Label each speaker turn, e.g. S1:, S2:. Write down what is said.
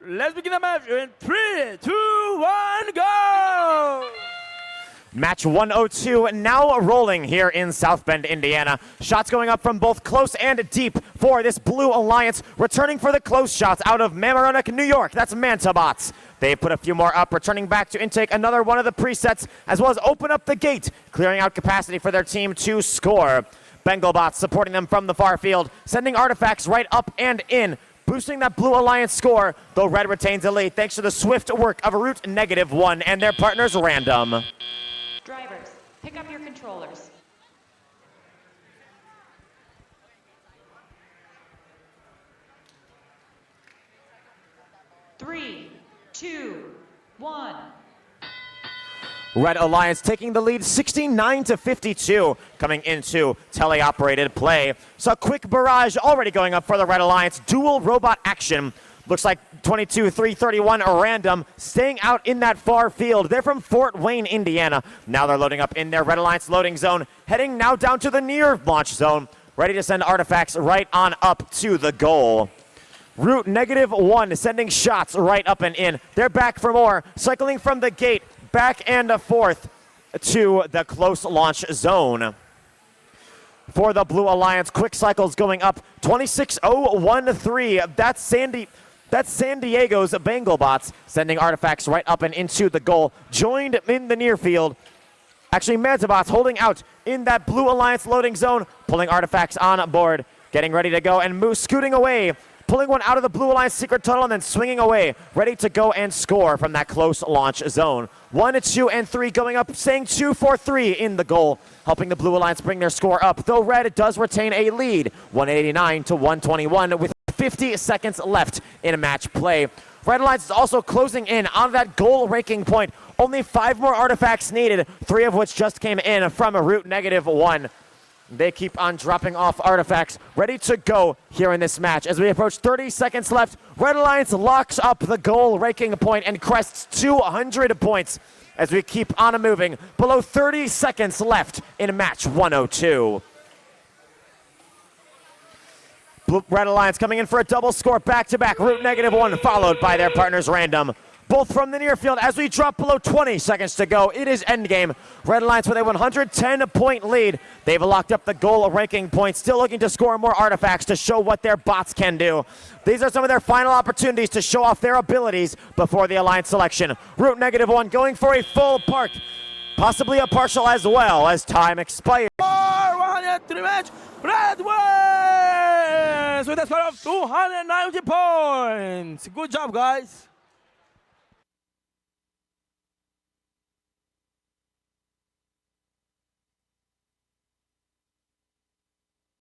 S1: Let's begin the match in 3, 2, 1, go!
S2: Match 102 now rolling here in South Bend, Indiana. Shots going up from both close and deep for this Blue Alliance. Returning for the close shots out of Mamaroneck, New York. That's Mantabots. They put a few more up, returning back to intake another one of the presets, as well as open up the gate, clearing out capacity for their team to score. Bengalbots supporting them from the far field, sending artifacts right up and in, boosting that Blue Alliance score, though Red retains the lead thanks to the swift work of Root -1 and their partners Random.
S3: Drivers, pick up your controllers. Three, two, one.
S2: Red Alliance taking the lead 69-52 coming into teleoperated play. So a quick barrage already going up for the Red Alliance. Dual robot action. Looks like 22-331 Random staying out in that far field. They're from Fort Wayne, Indiana. Now they're loading up in their Red Alliance loading zone, heading now down to the near launch zone, ready to send artifacts right on up to the goal. Root -1 sending shots right up and in. They're back for more, cycling from the gate back and forth to the close launch zone. For the Blue Alliance, quick cycles going up 26-0-1-3. That's San Diego's Bengalbots sending artifacts right up and into the goal. Joined in the near field. Actually, Mantabots holding out in that Blue Alliance loading zone, pulling artifacts on board, getting ready to go, and Moose scooting away, pulling one out of the Blue Alliance secret tunnel and then swinging away, ready to go and score from that close launch zone. 1, 2, and 3 going up, saying 2-4-3 in the goal, helping the Blue Alliance bring their score up, though Red does retain a lead, 189-121 with 50 seconds left in match play. Red Alliance is also closing in on that goal ranking point. Only 5 more artifacts needed, 3 of which just came in from a Root -1. They keep on dropping off artifacts, ready to go here in this match. As we approach 30 seconds left, Red Alliance locks up the goal ranking point and crests 200 points as we keep on moving. Below 30 seconds left in match 102. Red Alliance coming in for a double score back-to-back, Root -1, followed by their partners Random. Both from the near field as we drop below 20 seconds to go. It is endgame. Red Alliance with a 110-point lead. They've locked up the goal ranking point, still looking to score more artifacts to show what their bots can do. These are some of their final opportunities to show off their abilities before the Alliance selection. Root -1 going for a full park, possibly a partial as well as time expires.
S1: 103 match, Red wins with a score of 290 points. Good job, guys.